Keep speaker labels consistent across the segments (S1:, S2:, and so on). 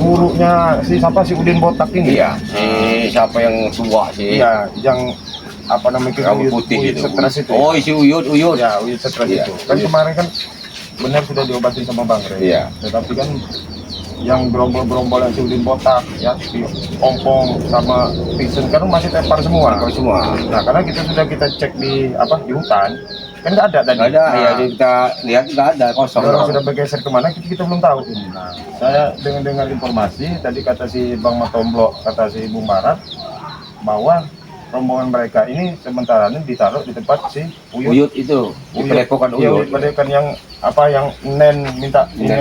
S1: gurunya si siapa si Udin Botak ini.
S2: Iya, siapa yang tua sih?
S1: Iya, yang apa namanya
S2: rambut putih itu.
S1: Stres itu.
S2: Oh, si Uyut.
S1: Ya, Uyut stres
S2: Iya.
S1: itu. Kan kemarin kan benar sudah diobatin sama Bang Rey.
S2: Iya.
S1: Tetapi kan yang gerombol-gerombol yang si Udin Botak, ya, si Ompong sama Vincent kan masih tepar semua. Nah, karena kita cek di hutan, kan nggak ada tadi.
S2: Nggak ada,
S1: Nah,
S2: ya kita lihat nggak ada, kosong.
S1: orang sudah bergeser kemana kita belum tahu. Nah, saya dengar informasi tadi kata si Bang Matomblo, kata si Bung Barat bahwa rombongan mereka ini sementara ini ditaruh di tempat si
S2: Uyut itu, di Padepokan Uyut.
S1: Padepokan yang Nen minta ini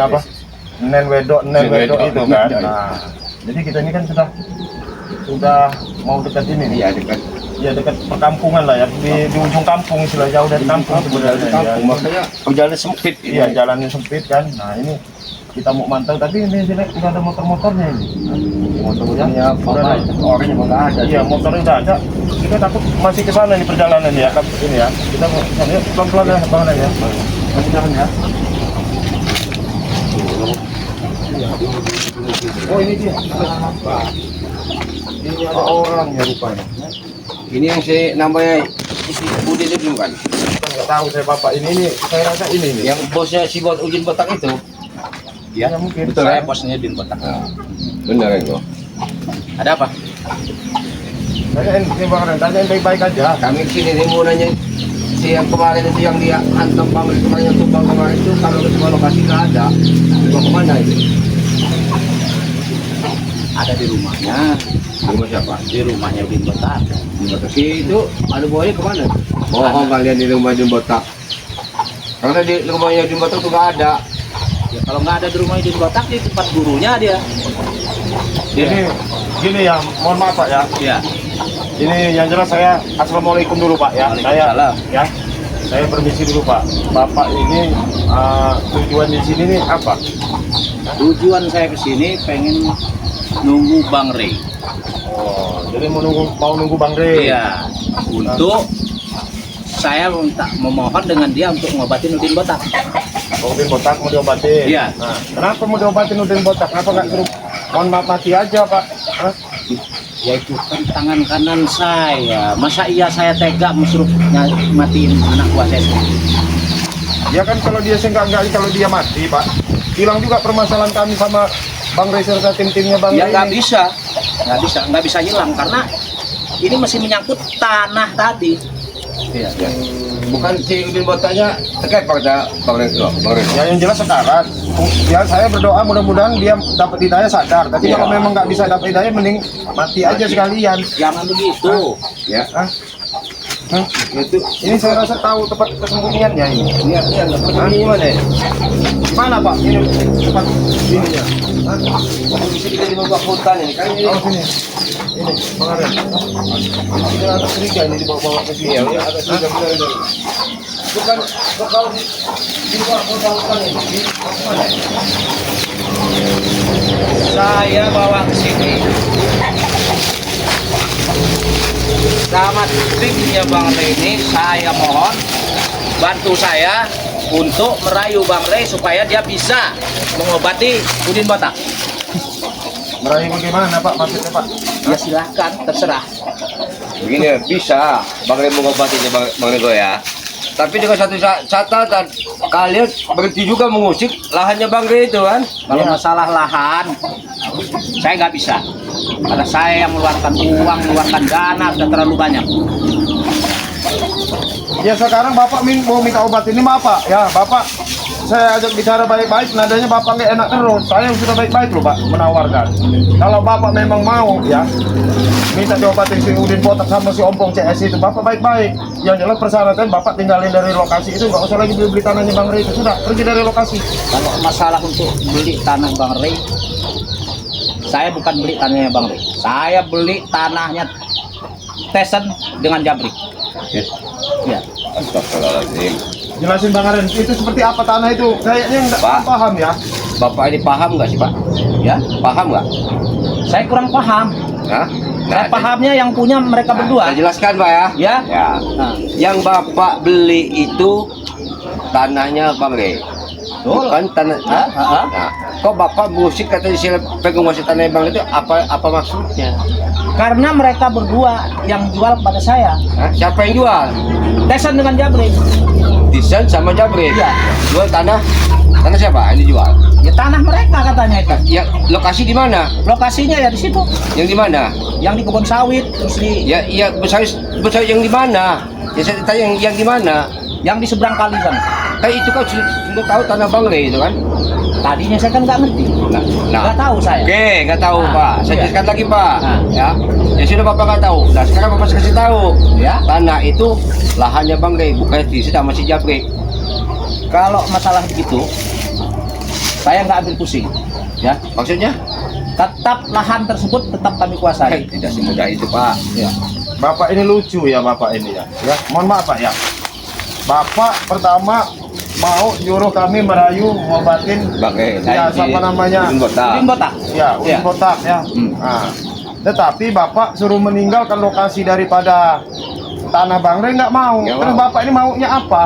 S1: Nen wedok itu kan. Nah, jadi kita ini kan sudah mau dekat ini nih.
S2: Iya, dekat.
S1: Ya dekat perkampungan lah ya, di ujung kampung, istilah jauh dari kampung sebenarnya.
S2: Kampung, makanya jalan sempit.
S1: Iya, jalannya sempit kan. Nah, ini kita mau mantau, tapi ini nggak ada motor-motornya ini. Motornya
S2: Ya, orang yang nggak ada.
S1: Iya, motornya udah ada. Kita takut masih ke sana nih perjalanan ya, ini ya. Kita mau sana pelan-pelan ya, Bang ya. Pelan ya. Oh, ini dia. Ini ada orang ya rupanya.
S2: Ini yang namanya isi Budi itu bukan?
S1: Nggak tahu saya bapak ini saya rasa ini nih.
S2: Yang bosnya si Udin Botak itu.
S1: Ya, mungkin.
S2: Betul,
S3: Saya
S2: ya?
S3: bosnya Udin Botak.
S2: Benar itu.
S3: Ada apa?
S1: Saya Bang Ren, tanya yang baik-baik aja.
S2: Kami sini nih mau nanya si yang kemarin itu yang dia hantam pamit kemarin yang tumbang kemarin itu kalau ke semua lokasi nggak ada. Dibawa kemana itu?
S3: Ada di rumahnya.
S2: Di rumah siapa?
S3: Di rumahnya Udin Botak.
S2: Di Botak. Si itu ada bawanya kemana? Bohong kalian di rumah Udin Botak. Karena di rumahnya Udin Botak tuh nggak ada.
S3: Ya, kalau nggak ada di rumah Udin Botak di tempat gurunya dia.
S1: Jadi gini ya, mohon maaf Pak ya.
S3: Iya.
S1: Ini yang jelas saya assalamualaikum dulu Pak ya.
S3: Waalaikumsalam.
S1: Saya permisi dulu Pak. Bapak ini tujuan di sini nih apa?
S3: Tujuan saya ke sini pengen nunggu Bang Rey.
S1: Oh, jadi mau nunggu Bang Rey.
S3: Iya. Untuk saya memohon dengan dia untuk ngobatin Udin Botak.
S1: Udin Botak mau diobatin.
S3: Iya.
S1: Nah, kenapa mau diobatin Udin Botak? Kenapa nggak suruh mohon maaf mati aja Pak? Hah?
S3: Ya itu kan tangan kanan saya. Masa iya saya tega menyuruh matiin anak buah saya sendiri?
S1: Ya kan kalau dia enggak kalau dia mati Pak, hilang juga permasalahan kami sama Bang Rey serta tim-timnya Bang
S3: Ya
S1: Rey.
S3: nggak bisa hilang karena ini masih menyangkut tanah tadi.
S2: Iya. Ya. Bukan si Udin Botaknya terkait pada Bang Renzo.
S1: Ya yang jelas sekarang, ya saya berdoa mudah-mudahan dia dapat hidayah sadar. Tapi
S2: Ya.
S1: kalau memang nggak bisa dapat hidayah, mending mati aja sekalian.
S3: Jangan begitu.
S2: Ya.
S1: Hah? Hah?
S2: Itu
S1: Ini saya rasa tahu tempat kesembunyiannya ini.
S2: lihat ini mana ya?
S1: Mana Pak? Ini tempat ininya. Hah?
S2: Di sini kita di bawah hutan ini kan ini.
S1: Oh sini. Ini, Bang Arya. Ini ada curiga ini dibawa-bawa ke sini.
S2: Iya, ada juga benar itu.
S1: Bukan kalau di bawah hutan ini. Mana?
S3: Saya bawa ke sini sama timnya Bang Rey ini, saya mohon bantu saya untuk merayu Bang Rey supaya dia bisa mengobati Udin Botak.
S1: Meraih bagaimana Pak maksudnya Pak?
S3: Ya silahkan, terserah.
S2: Begini ya, bisa Bang Rey mengobati Bang Rego ya. Tapi dengan satu catatan, kalian berhenti juga mengusik lahannya Bang Rey itu kan?
S3: Kalau masalah lahan, saya nggak bisa. Karena saya yang mengeluarkan uang, mengeluarkan dana sudah terlalu banyak.
S1: Ya sekarang Bapak mau minta obat ini apa Pak? Ya Bapak, saya ajak bicara baik-baik, nadanya Bapak nggak enak terus. Saya sudah baik-baik loh Pak, menawarkan. Kalau Bapak memang mau ya, minta diobatin si Udin Botak sama si Ompong CS itu, Bapak baik-baik. Yang jelas persyaratan Bapak tinggalin dari lokasi itu, nggak usah lagi beli tanahnya Bang Rey itu. Sudah, pergi dari lokasi.
S3: Kalau masalah untuk beli tanah Bang Rey, saya bukan beli tanahnya Bang Rey. Saya beli tanahnya Tesen dengan Jabrik. Ya.
S2: Astagfirullahaladzim.
S1: Jelasin Bang Aren, itu seperti apa tanah itu? Kayaknya nggak
S2: Pak.
S1: paham ya.
S2: Bapak ini paham nggak sih Pak?
S3: Ya,
S2: Paham nggak?
S3: saya kurang paham.
S2: Hah?
S3: Saya pahamnya yang punya mereka berdua.
S2: Saya jelaskan Pak ya.
S3: Ya.
S2: Ya.
S3: Nah,
S2: Yang Bapak beli itu tanahnya Bang Rey.
S3: Betul.
S2: Bukan tanah.
S3: Ah, ah, ah.
S2: Nah, kok bapak musik katanya si penguasa Tanah Abang itu apa maksudnya?
S3: Karena mereka berdua yang jual kepada saya.
S2: Hah? Siapa yang jual?
S3: Tesan dengan Jabrik.
S2: Desain sama Jabrik.
S3: Iya.
S2: Jual tanah siapa? Ini jual.
S3: Ya tanah mereka katanya itu.
S2: Ya lokasi di mana?
S3: Lokasinya ya di situ.
S2: Yang di mana?
S3: Yang di kebun sawit, terus di
S2: Ya besar yang di mana? Ya saya tanya yang di mana?
S3: yang di seberang kali sana.
S2: Kayak itu kan sudah tahu Tanah Bangre itu kan?
S3: Tadinya saya kan nggak ngerti. Nggak tahu saya.
S2: Oke, nggak tahu
S3: Nah,
S2: Pak. Saya
S3: iya.
S2: jelaskan lagi Pak.
S3: Nah.
S2: Ya, ya sudah Bapak nggak tahu. Nah sekarang Bapak kasih tahu.
S3: Ya.
S2: Tanah itu lahannya Bangre, bukan di sama si Jabrik.
S3: Kalau masalah begitu, saya nggak ambil pusing. Ya,
S2: Maksudnya?
S3: tetap lahan tersebut tetap kami kuasai.
S2: Tidak semudah itu Pak.
S3: Ya.
S1: Bapak ini lucu ya Bapak ini ya. Ya, mohon maaf Pak ya. Bapak pertama mau nyuruh kami merayu ngobatin
S2: Bangre.
S1: ya siapa namanya?
S2: Udin Botak.
S3: Udin Botak.
S1: Ya, Udin
S3: Ya.
S1: Botak ya. Nah, tetapi Bapak suruh meninggalkan lokasi daripada Tanah Bangre nggak mau.
S2: Nggak
S1: Terus
S2: mau.
S1: Bapak ini maunya apa?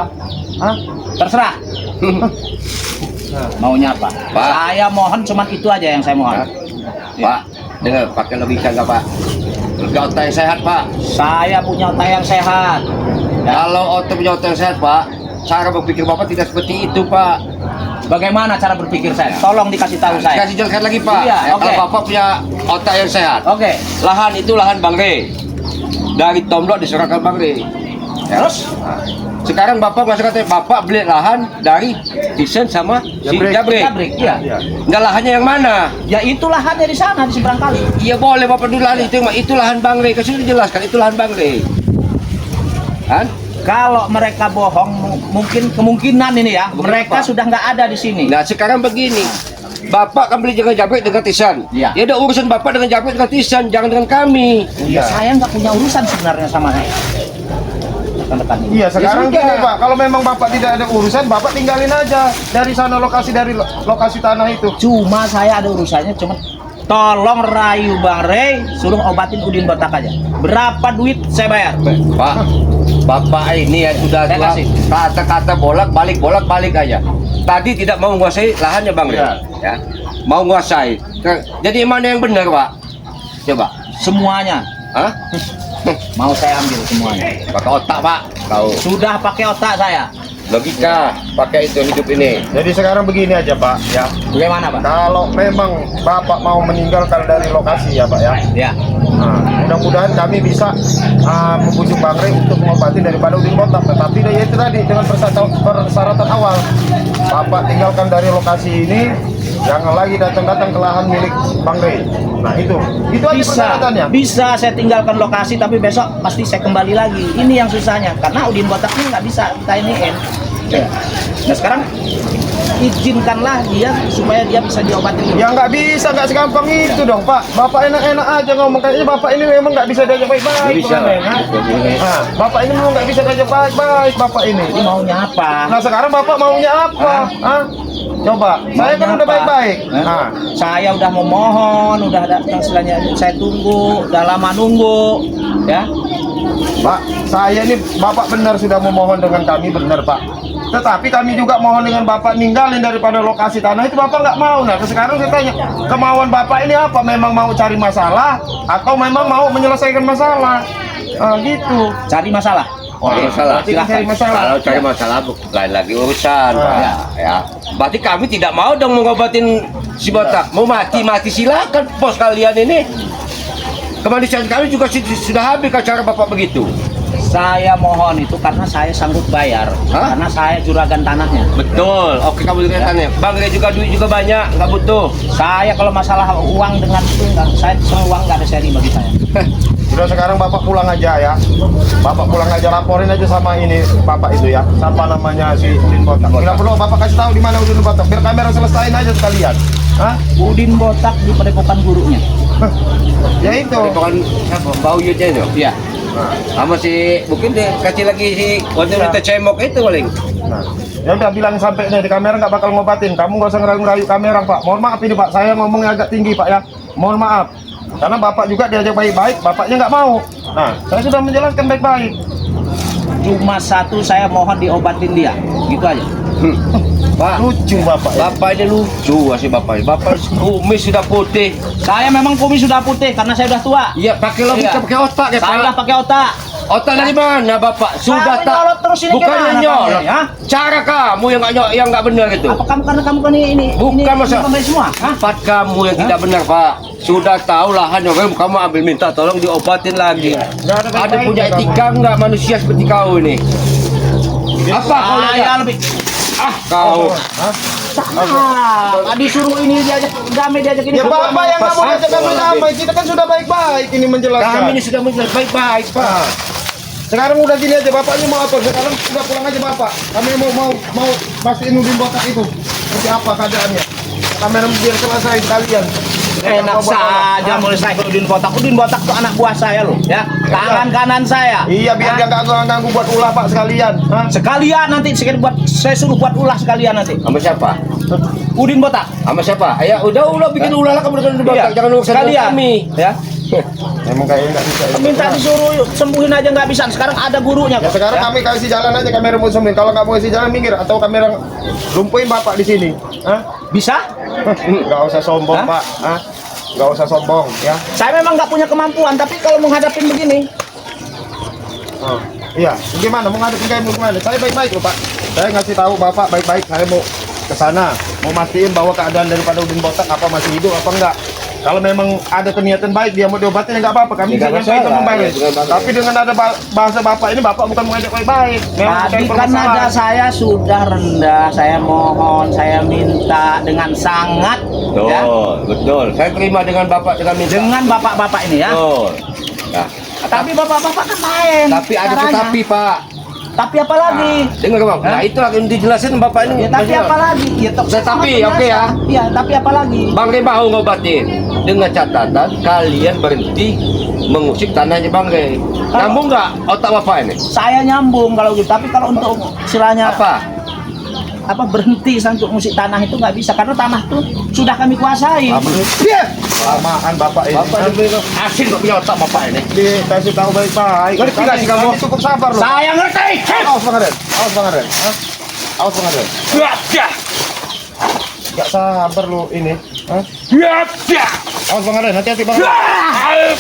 S1: Hah?
S3: Terserah. Maunya apa?
S2: Pak.
S3: Saya mohon cuman itu aja yang saya mohon.
S2: Pak, dengar pakai logika nggak Pak? Logika otak yang sehat Pak.
S3: Saya punya otak yang sehat. Ya.
S2: Kalau otak punya otak yang sehat Pak, cara berpikir Bapak tidak seperti itu Pak.
S3: Bagaimana cara berpikir saya? Tolong dikasih tahu saya.
S2: Kasih jelaskan lagi Pak.
S3: Iya, oke.
S2: Kalau Bapak punya otak yang sehat,
S3: Oke.
S2: lahan itu lahan Bangre. Dari Tomblok diserahkan Bangre. Ya.
S3: Terus?
S2: Nah, sekarang Bapak masih kata Bapak beli lahan dari Desain sama si
S1: Jabrik.
S2: Jabrik.
S3: Jabrik, iya.
S1: Ya.
S2: Nggak, lahannya yang mana?
S3: Ya itu lahannya di sana di seberang kali.
S2: Iya boleh Bapak dulu lahan itu lahan Bangre. Kasih dijelaskan itu lahan Bangre. Kan?
S3: Kalau mereka bohong, mungkin kemungkinan ini ya,
S2: Kemungkinan
S3: mereka
S2: apa?
S3: sudah nggak ada di sini.
S2: Nah sekarang begini, Bapak kan beli dengan Jabrik dengan Tisan.
S3: Iya.
S2: Ya udah urusan Bapak dengan Jabrik dengan Tisan, jangan dengan kami.
S3: Ya, saya nggak punya urusan sebenarnya sama rekan-rekan ini.
S1: Iya, sekarang
S2: Ya sudah.
S1: gini Pak, kalau memang Bapak tidak ada urusan, Bapak tinggalin aja dari sana lokasi lokasi tanah itu.
S3: Cuma saya ada urusannya, cuma tolong rayu Bang Rey, suruh obatin Udin Botak aja. Berapa duit saya bayar?
S2: Pak, Bapak ini ya sudah
S3: Saya
S2: tua,
S3: kasih.
S2: kata-kata bolak balik aja. Tadi tidak mau menguasai lahannya Bang Rey,
S1: Iya.
S2: ya. Mau menguasai. Jadi mana yang benar Pak? Coba.
S3: Semuanya
S2: Hah?
S3: mau saya ambil semuanya.
S2: Pakai otak Pak. Tahu.
S3: Sudah pakai otak saya.
S2: Logika. Pakai itu hidup ini.
S1: Jadi sekarang begini aja Pak, ya.
S3: Bagaimana Pak?
S1: Kalau memang Bapak mau meninggalkan dari lokasi ya Pak ya.
S3: Ya.
S1: Nah, mudah-mudahan kami bisa membujuk Bang Rey untuk mengobati daripada Udin Botak. Tetapi ya itu tadi dengan persyaratan awal, Bapak tinggalkan dari lokasi ini, jangan lagi datang-datang ke lahan milik Bang Rey. Nah itu aja persyaratannya.
S3: Bisa saya tinggalkan lokasi, tapi besok pasti saya kembali lagi. Ini yang susahnya, karena Udin Botak ini nggak bisa kita iniin. Ya. Nah sekarang izinkanlah dia supaya dia bisa diobatin dulu.
S1: Ya nggak bisa, nggak segampang itu dong Pak. Bapak enak-enak aja ngomong, kayaknya Bapak ini memang nggak bisa diajak baik-baik.
S2: Nggak bisa.
S1: Bang Rey, ha? Nah, Bapak ini memang nggak bisa diajak baik-baik Bapak ini.
S3: Jadi maunya apa?
S1: Nah sekarang Bapak maunya apa? Hah? Coba, saya kan
S3: Maunya
S1: udah
S3: apa?
S1: baik-baik.
S3: Hah?
S1: Nah,
S3: Saya udah memohon, udah datang istilahnya, saya tunggu, udah lama nunggu, ya.
S1: Pak, saya ini Bapak benar sudah memohon dengan kami, benar Pak. Tetapi kami juga mohon dengan Bapak ninggalin daripada lokasi tanah itu, Bapak nggak mau. Nah sekarang saya tanya, kemauan Bapak ini apa? Memang mau cari masalah atau memang mau menyelesaikan masalah? Gitu.
S3: Cari masalah.
S2: Oh, masalah.
S1: Berarti cari masalah.
S2: Kalau cari masalah lain lagi urusan,
S1: Ah.
S2: Pak. Ya. Berarti kami tidak mau dong mengobatin si Botak. Mau mati silakan bos kalian ini. Kemanusiaan kami juga sudah habis kalau cara Bapak begitu.
S3: Saya mohon itu karena saya sanggup bayar,
S2: Hah?
S3: karena saya juragan tanahnya.
S2: Betul. Oke, kamu juga tanya. Bang Rey juga duit juga banyak, nggak butuh.
S3: Saya kalau masalah uang dengan itu enggak, saya semua uang nggak ada seri bagi saya.
S1: Sudah sekarang Bapak pulang aja ya. Bapak pulang aja, laporin aja sama ini Bapak itu ya. Siapa namanya si Udin Botak. Tidak perlu Bapak kasih tahu di mana Udin Botak. Biar kamera selesaiin aja sekalian. Hah?
S3: Udin Botak di padepokan gurunya.
S1: Ya itu.
S2: Bukan bau yutnya itu.
S3: Iya.
S1: Nah,
S2: Sama si mungkin dia kasih lagi si waktu
S1: Iya.
S2: kita cemok itu paling.
S1: nah. Ya udah bilang sampai nih di kamera nggak bakal ngobatin. Kamu nggak usah ngerayu-ngerayu kamera Pak. Mohon maaf ini Pak. Saya ngomongnya agak tinggi Pak ya. Mohon maaf. Karena Bapak juga diajak baik-baik, Bapaknya nggak mau. Nah, saya sudah menjelaskan baik-baik.
S3: Cuma satu, saya mohon diobatin dia, gitu aja.
S2: Pak.
S1: Lucu bapak. Ya.
S2: Bapak ini lucu sih bapak. Bapak kumis sudah putih.
S3: Saya memang kumis sudah putih karena saya sudah tua.
S2: Iya, pakai logika,
S3: Iya.
S2: pakai otak ya,
S3: Saya
S2: Pak.
S3: pakai otak.
S2: Otak dari mana bapak? Sudah
S3: Saya
S2: tak.
S3: nyolot terus ini
S2: Bukan
S3: gimana
S2: nyolot.
S3: kamu, ya?
S2: Cara kamu yang nggak benar itu.
S3: Apa kamu karena kamu kan ini
S2: Bukan masa.
S3: pembeli semua? Hah?
S2: Tempat kamu yang tidak benar, Pak. Sudah tahu lahan orang kamu ambil minta tolong diobatin lagi.
S1: Nggak ada
S2: Ada
S1: baik-baik
S2: punya
S1: ya, kamu.
S2: etika nggak manusia seperti kau ini? Apa kau
S3: Saya
S2: lihat?
S3: lebih
S2: Kau.
S1: Hah?
S3: disuruh ini diajak damai diajak ini.
S1: Ya bapak yang nggak mau diajak kami damai. Kita kan sudah baik-baik ini menjelaskan.
S2: Kami ini sudah menjelaskan baik-baik, Pak.
S1: Sekarang udah gini aja bapaknya mau apa? Sekarang sudah pulang aja bapak. Kami mau pastiin Udin botak itu seperti apa keadaannya. Kamera biar selesai kalian.
S3: Enak saja mulai saya ke Udin Botak. Udin Botak itu anak buah saya loh, ya. Tangan kanan saya.
S1: Iya biar dia nggak ganggu buat ulah pak sekalian. Hah?
S3: Sekalian nanti saya suruh buat ulah sekalian nanti.
S2: Sama siapa?
S3: Udin Botak.
S2: Sama siapa? Ya udah bikin ulah lah kamu dengan
S3: Iya,
S2: jangan urusan
S3: sekalian.
S2: kami.
S3: Ya.
S1: Emang kayaknya nggak bisa.
S3: Minta disuruh sembuhin aja nggak bisa. Sekarang ada gurunya
S1: Ya
S3: kok.
S1: sekarang kami kasih jalan aja kamera mau sembuhin. Kalau nggak mau kasih jalan minggir atau kamera lumpuhin bapak di sini. Hah?
S3: Bisa?
S1: Nggak usah sombong
S3: Hah?
S1: pak. Hah? Nggak usah sombong ya.
S3: Saya memang nggak punya kemampuan, tapi kalau menghadapin begini,
S1: Oh. Iya. Gimana mau ngadepin kayak gimana? Saya baik-baik loh pak. Saya ngasih tahu bapak baik-baik. Saya mau ke sana mau mastiin bahwa keadaan daripada Udin Botak apa masih hidup apa enggak. Kalau memang ada niatan baik dia mau diobatin ya nggak apa-apa kami
S2: Ya,
S1: bisa
S2: nggak
S1: nyampaikan
S2: masalah.
S1: membaik.
S2: Ya, nggak masalah.
S1: Tapi dengan ada bahasa bapak ini bapak bukan mengajak baik-baik. Memang
S3: tadi
S1: bukan
S3: kan
S1: permasalahan.
S3: ada saya sudah rendah, saya mohon, saya minta dengan sangat, ya,
S2: Betul. Saya terima dengan bapak dengan minta.
S3: dengan bapak-bapak ini ya.
S2: Betul. Nah,
S3: Tapi bapak-bapak kan lain.
S2: tapi ada
S3: caranya.
S2: tetapi, Pak.
S3: Tapi apa lagi?
S2: Dengar bang. Nah, itu lagi dijelasin bapak ini.
S3: Ya tapi apa lagi? Ya toh,
S2: Tetapi,
S3: sama
S2: oke ya.
S3: penjelasan. Iya, tapi apa lagi?
S2: Bang Rey mau ngobatin dengan catatan kalian berhenti mengusik tanahnya Bang Rey. Nyambung nggak otak bapak ini?
S3: Saya nyambung kalau gitu. Tapi kalau untuk istilahnya
S2: Apa?
S3: berhenti untuk musik tanah itu nggak bisa karena tanah tuh sudah kami kuasai.
S1: Iya. Lamaan bapak ini.
S2: Bapak ini asin kok punya otak bapak ini.
S1: Dikasih tahu baik-baik.
S2: Ngerti nggak sih kamu?
S1: Kami cukup sabar loh.
S3: Saya ngerti.
S1: Awas Bang Raden. Awas Bang Raden. Hah? Awas Bang Raden. Gak sabar lo ini. Hah? Awas Bang Raden. Hati-hati Bang Raden.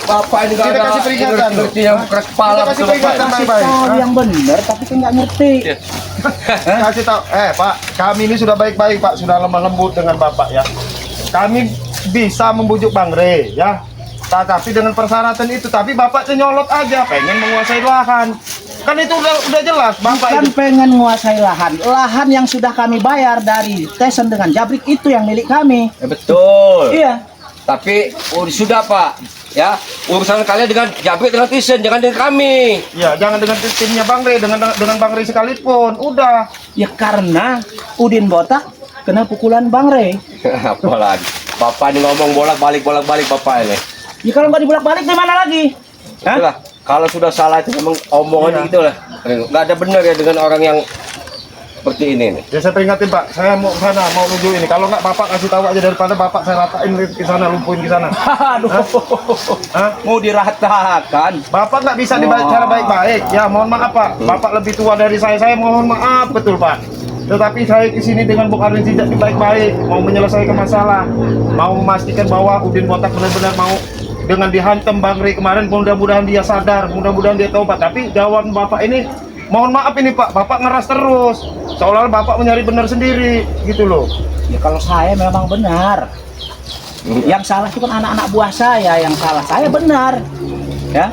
S2: Bapak ini
S1: Kita kasih peringatan,
S2: ngerti yang keras kepala
S1: Kita kasih
S2: betul, Bapak.
S1: peringatan.
S3: Kasih
S1: Baik-baik.
S3: tahu
S1: Hah?
S3: yang benar tapi kan nggak ngerti.
S2: Iya.
S1: Kasih tahu. Pak, kami ini sudah baik-baik Pak. Sudah lemah lembut dengan Bapak ya. Kami bisa membujuk Bang Rey ya. Tapi dengan persyaratan itu. Tapi Bapak nyolot aja. Pengen menguasai lahan. Kan itu udah jelas Bapak
S3: Bukan
S1: itu.
S3: pengen menguasai lahan. Lahan yang sudah kami bayar dari Tesen dengan Jabrik itu yang milik kami.
S2: Ya, betul.
S3: Iya.
S2: Tapi sudah Pak, ya urusan kalian dengan Jabrik dengan Tisen, jangan dengan kami.
S1: Ya, jangan dengan timnya Bang Rey, dengan Bang Rey sekalipun. Udah.
S3: Ya karena Udin Botak kena pukulan Bang Rey.
S2: Apalagi, Bapak ini ngomong bolak-balik Bapak ini.
S3: Ya kalau nggak dibolak-balik gimana lagi? Hah?
S2: Itulah, kalau sudah salah itu memang omongan
S1: Iya.
S2: gitu lah. Nggak ada benar ya dengan orang yang seperti ini nih.
S1: Ya saya peringatin Pak, saya mau ke sana, mau nuju ini. Kalau nggak Bapak kasih tahu aja daripada Bapak saya ratain ke sana, lumpuhin ke sana.
S3: Aduh.
S1: Hah?
S3: Mau diratakan.
S1: Bapak nggak bisa cara baik-baik. Ya mohon maaf Pak, Bapak lebih tua dari saya mohon maaf betul Pak. Tetapi saya kesini dengan bukan tidak baik-baik, mau menyelesaikan masalah, mau memastikan bahwa Udin Botak benar-benar mau dengan dihantam Bang Rey kemarin, mudah-mudahan dia sadar, mudah-mudahan dia tobat. Tapi jawaban Bapak ini, mohon maaf ini Pak, Bapak ngeras terus, seolah-olah Bapak mencari benar sendiri, gitu loh.
S3: Ya kalau saya memang benar. Yang salah itu kan anak-anak buah saya yang salah. Saya benar. Ya.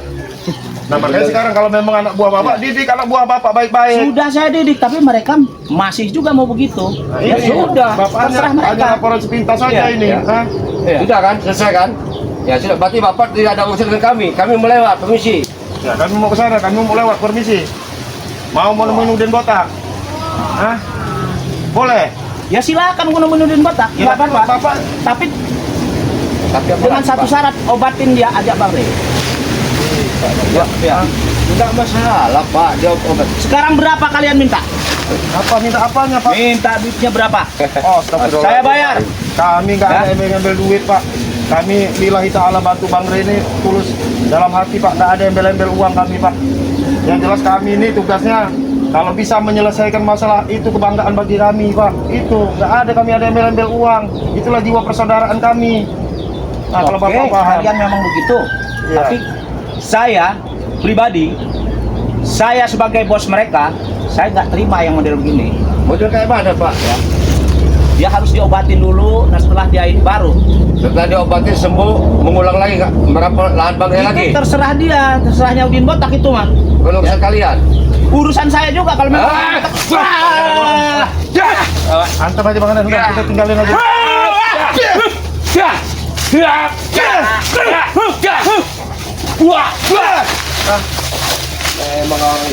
S1: Nah makanya sekarang kalau memang anak buah Bapak, didik anak buah Bapak baik-baik.
S3: Sudah saya didik tapi mereka masih juga mau begitu.
S1: Nah,
S3: Ya
S1: ini
S3: sudah,
S1: Bapak
S3: terserah
S1: hanya
S3: mereka.
S1: laporan sepintas saja
S2: Iya,
S1: ini.
S2: iya.
S1: Hah?
S3: Iya.
S2: Sudah kan, selesai kan? Ya sudah, berarti Bapak tidak ada urusan dengan kami melewat, permisi.
S1: Ya, kami mau ke sana, kami mau lewat, permisi. Mau nemuin Udin Botak? Hah? Boleh?
S3: Ya silakan gua nemuin Udin Botak.
S1: Ya,
S3: Nggak apa-apa.
S1: Bapak,
S3: Tapi
S2: Tapi apa
S3: dengan
S2: lagi,
S3: satu
S2: Pak?
S3: syarat, obatin dia ajak Bang Rey. Ya.
S2: Enggak masalah Pak, dia obat.
S3: Sekarang berapa kalian minta?
S1: Apa minta apanya Pak?
S3: Minta duitnya berapa?
S1: Oh, astagfirullah.
S3: Saya bayar.
S1: Kami nggak ada yang ngambil duit Pak. Kami lillahi ta'ala bantu Bang Rene tulus dalam hati Pak. Nggak ada yang embel-embel uang kami Pak. Yang jelas kami ini tugasnya kalau bisa menyelesaikan masalah itu kebanggaan bagi kami Pak. Itu nggak ada kami ada embel-embel uang. Itulah jiwa persaudaraan kami. Nah, kalau
S3: Oke,
S1: Bapak paham.
S3: kalian memang begitu.
S1: Iya.
S3: Tapi saya pribadi, saya sebagai bos mereka, saya nggak terima yang model begini.
S2: Model kayak mana Pak?
S3: Ya. Dia harus diobatin dulu, nah setelah dia ini baru.
S2: Setelah diobatin sembuh, mengulang lagi nggak? Merapat lahan Bang Rene lagi?
S3: Itu terserah dia, terserahnya Udin Botak itu mah.
S2: Kalau urusan kalian?
S3: Urusan saya juga kalau memang.
S1: Antar aja Bang Rene, udah kita tinggalin aja.
S2: Emang orang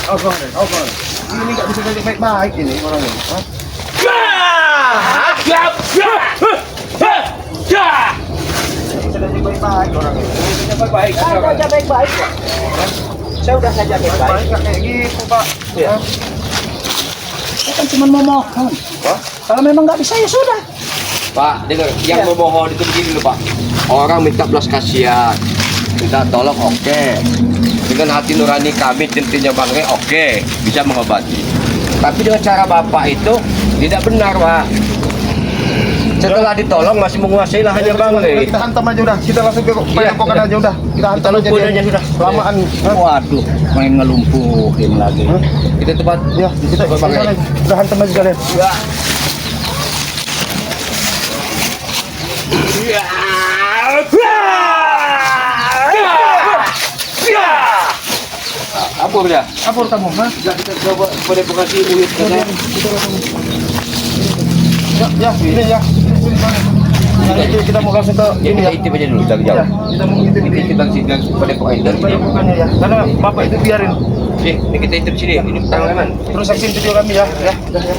S1: Oh, Bang Rene, oh, Bang Rene. Ini nggak bisa jadi baik-baik ini orangnya. Hah? Bisa jadi baik-baik orangnya.
S3: Baik-baik. Saya aja baik-baik kok. Saya udah saja
S1: Baik
S3: baik-baik.
S1: nggak kayak gitu Pak.
S3: Iya.
S1: Hah?
S3: Saya kan cuma mau mohon.
S2: Wah?
S3: Kalau memang nggak bisa ya sudah.
S2: Pak, dengar, yang
S3: Ya.
S2: memohon itu begini loh Pak. Orang minta belas kasihan, minta tolong oke. Dengan hati nurani kami, cintinya Bang Rene oke, bisa mengobati. Tapi dengan cara Bapak itu tidak benar Pak. Setelah ditolong masih menguasai lahannya Bang Rene.
S1: Kita hantam aja udah. Kita langsung ke padepokan
S2: Iya.
S1: aja udah. Kita hantam aja
S2: lumpuhin
S1: dia.
S2: aja sudah.
S1: Kelamaan. Hah?
S3: Waduh, main ngelumpuhin lagi.
S1: Hah?
S2: Itu tempat
S1: Ya, kita
S2: Bang Rene.
S1: udah hantam aja kalian.
S2: Apa ya?
S1: Apa kamu? Hah?
S2: Kita coba pada bekasi ulit saja.
S1: Ya, ini ya. Ini kita mau langsung ke
S2: Ya,
S1: ini
S2: kita
S1: ya.
S2: intip aja dulu, jangan
S1: Ya,
S2: jauh.
S1: kita mau intip
S2: Ini
S1: ini.
S2: kita sini pada pokoknya
S1: Dari padepokannya ya. Karena Bapak itu biarin.
S2: Ini kita intip sini, ini tangan.
S1: Terus saksiin video kami ya. Ya, ya.